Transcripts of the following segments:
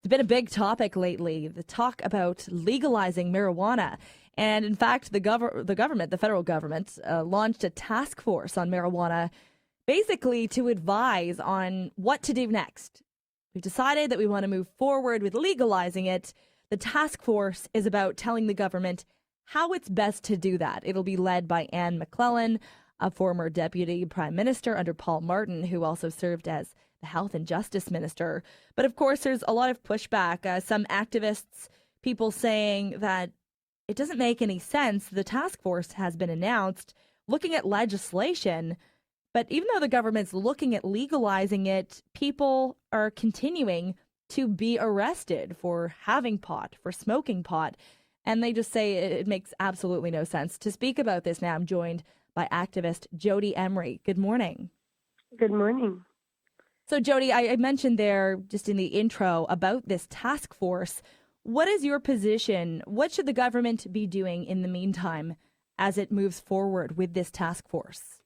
It's been a big topic lately, the talk about legalizing marijuana. And in fact, the federal government, launched a task force on marijuana basically to advise on what to do next. We've decided that we want to move forward with legalizing it. The task force is about telling the government how it's best to do that. It'll be led by Anne McClellan, a former deputy prime minister under Paul Martin, who also served as the health and justice minister. But of course, there's a lot of pushback. Some activists, people saying that it doesn't make any sense. The task force has been announced looking at legislation, but even though the government's looking at legalizing it, people are continuing to be arrested for having pot, for smoking pot. And they just say it makes absolutely no sense. To speak about this now, I'm joined by activist Jodie Emery. Good morning. Good morning. So, Jodie, I mentioned there just in the intro about this task force. What is your position? What should the government be doing in the meantime as it moves forward with this task force?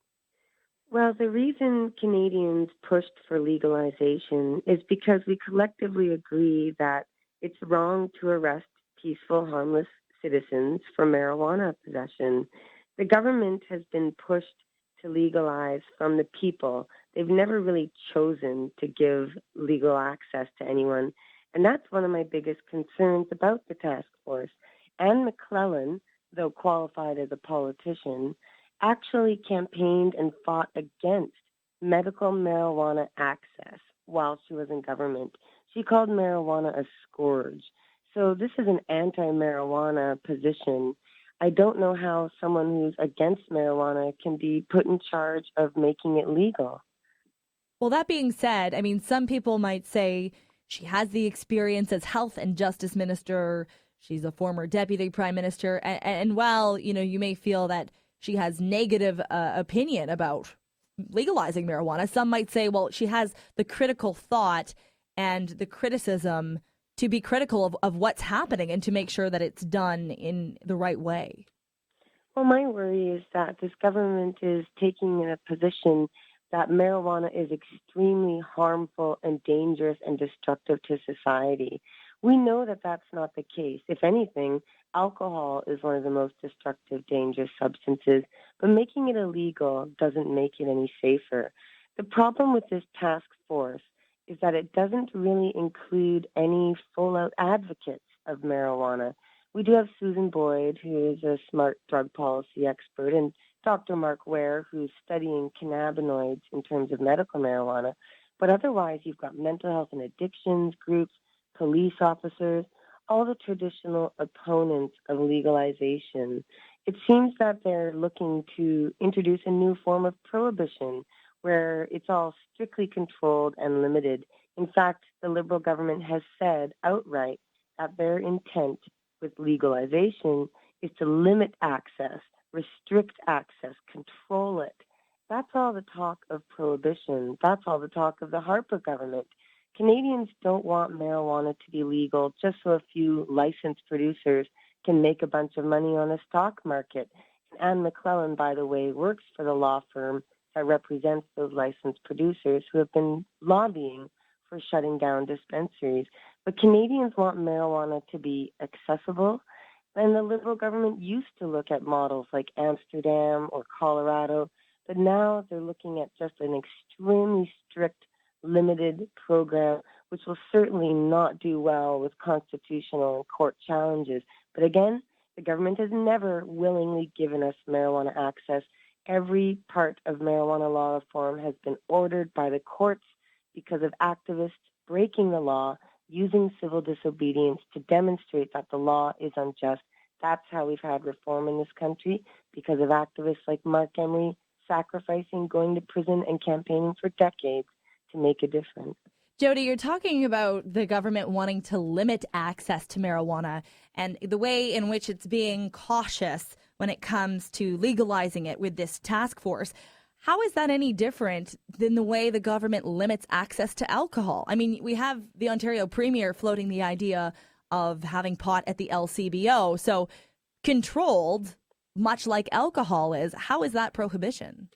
Well, the reason Canadians pushed for legalization is because we collectively agree that it's wrong to arrest peaceful, harmless citizens for marijuana possession. The government has been pushed to legalize from the people. They've never really chosen to give legal access to anyone. And that's one of my biggest concerns about the task force. Anne McClellan, though qualified as a politician, actually campaigned and fought against medical marijuana access while she was in government. She called marijuana a scourge. So this is an anti-marijuana position. I don't know how someone who's against marijuana can be put in charge of making it legal. Well, that being said, I mean, some people might say she has the experience as health and justice minister. She's a former deputy prime minister. And while, you may feel that she has negative opinion about legalizing marijuana, some might say, well, she has the critical thought and the criticism to be critical of what's happening and to make sure that it's done in the right way. Well, my worry is that this government is taking a position that marijuana is extremely harmful and dangerous and destructive to society. We know that that's not the case. If anything, alcohol is one of the most destructive, dangerous substances, but making it illegal doesn't make it any safer. The problem with this task force is that it doesn't really include any full-out advocates of marijuana. We do have Susan Boyd, who is a smart drug policy expert, and Dr. Mark Ware, who's studying cannabinoids in terms of medical marijuana. But otherwise, you've got mental health and addictions groups, police officers, all the traditional opponents of legalization. It seems that they're looking to introduce a new form of prohibition where it's all strictly controlled and limited. In fact, the Liberal government has said outright that their intent with legalization is to limit access, restrict access, control it. That's all the talk of prohibition. That's all the talk of the Harper government. Canadians don't want marijuana to be legal just so a few licensed producers can make a bunch of money on the stock market. Anne McClellan, by the way, works for the law firm that represents those licensed producers who have been lobbying for shutting down dispensaries. But Canadians want marijuana to be accessible, and the Liberal government used to look at models like Amsterdam or Colorado, but now they're looking at just an extremely strict, limited program, which will certainly not do well with constitutional and court challenges. But again, the government has never willingly given us marijuana access. Every part of marijuana law reform has been ordered by the courts because of activists breaking the law, using civil disobedience to demonstrate that the law is unjust. That's how we've had reform in this country, because of activists like Mark Emery sacrificing, going to prison, and campaigning for decades to make a difference. Jodie, you're talking about the government wanting to limit access to marijuana and the way in which it's being cautious when it comes to legalizing it with this task force. How is that any different than the way the government limits access to alcohol? I mean, we have the Ontario Premier floating the idea of having pot at the LCBO. So controlled, much like alcohol is, how is that prohibition?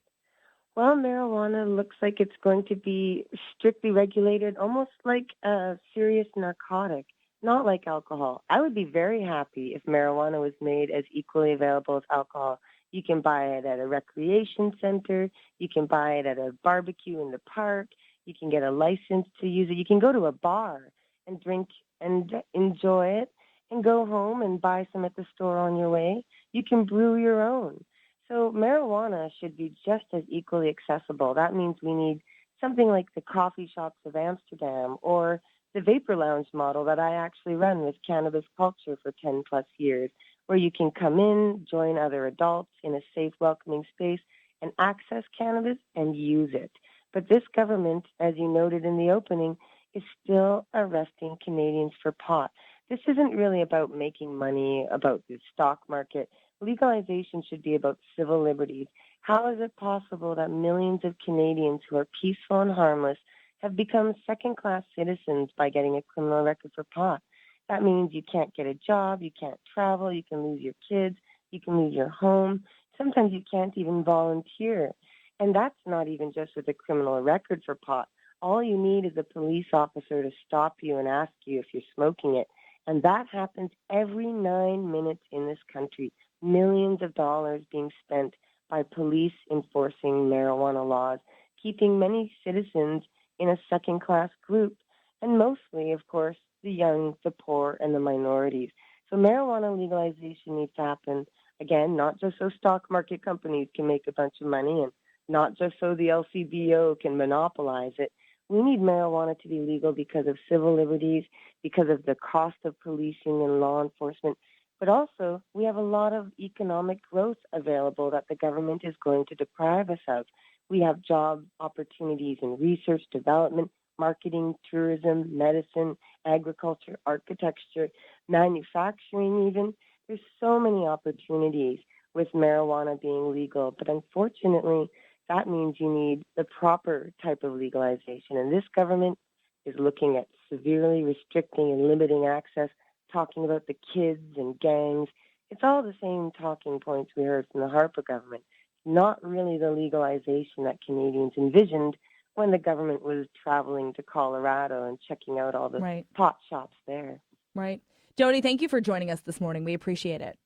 Well, marijuana looks like it's going to be strictly regulated, almost like a serious narcotic, not like alcohol. I would be very happy if marijuana was made as equally available as alcohol. You can buy it at a recreation center, you can buy it at a barbecue in the park, you can get a license to use it, you can go to a bar and drink and enjoy it and go home and buy some at the store on your way. You can brew your own. So marijuana should be just as equally accessible. That means we need something like the coffee shops of Amsterdam or the vapor lounge model that I actually run with cannabis culture for 10 plus years, where you can come in, join other adults in a safe, welcoming space and access cannabis and use it. But this government, as you noted in the opening, is still arresting Canadians for pot. This isn't really about making money, about the stock market. Legalization should be about civil liberties. How is it possible that millions of Canadians who are peaceful and harmless have become second-class citizens by getting a criminal record for pot? That means you can't get a job, you can't travel, you can lose your kids, you can lose your home. Sometimes you can't even volunteer. And that's not even just with a criminal record for pot. All you need is a police officer to stop you and ask you if you're smoking it. And that happens every 9 minutes in this country. Millions of dollars being spent by police enforcing marijuana laws, keeping many citizens in a second-class group, and mostly, of course, the young, the poor, and the minorities. So marijuana legalization needs to happen, again, not just so stock market companies can make a bunch of money and not just so the LCBO can monopolize it. We need marijuana to be legal because of civil liberties, because of the cost of policing and law enforcement, but also we have a lot of economic growth available that the government is going to deprive us of. We have job opportunities in research, development, marketing, tourism, medicine, agriculture, architecture, manufacturing even. There's so many opportunities with marijuana being legal, but unfortunately, that means you need the proper type of legalization. And this government is looking at severely restricting and limiting access, talking about the kids and gangs. It's all the same talking points we heard from the Harper government, not really the legalization that Canadians envisioned when the government was traveling to Colorado and checking out all the Right. pot shops there. Right. Jodie, thank you for joining us this morning. We appreciate it.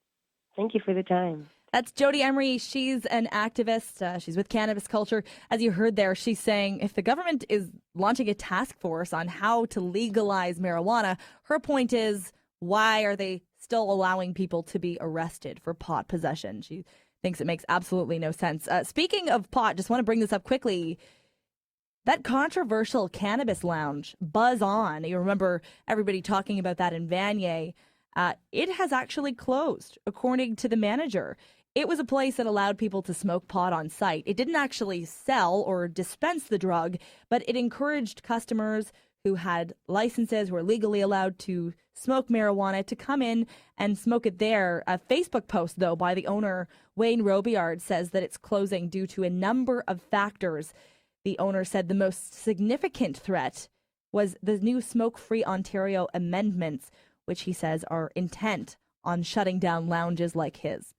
Thank you for the time. That's Jodie Emery. She's an activist. She's with Cannabis Culture. As you heard there, she's saying if the government is launching a task force on how to legalize marijuana, her point is, why are they still allowing people to be arrested for pot possession? She thinks it makes absolutely no sense. Speaking of pot, just want to bring this up quickly. That controversial cannabis lounge, Buzz On, you remember everybody talking about that in Vanier, it has actually closed, according to the manager. It was a place that allowed people to smoke pot on site. It didn't actually sell or dispense the drug, but it encouraged customers who had licenses, who were legally allowed to smoke marijuana, to come in and smoke it there. A Facebook post, though, by the owner, Wayne Robillard, says that it's closing due to a number of factors. The owner said the most significant threat was the new Smoke-Free Ontario amendments, which he says are intent on shutting down lounges like his.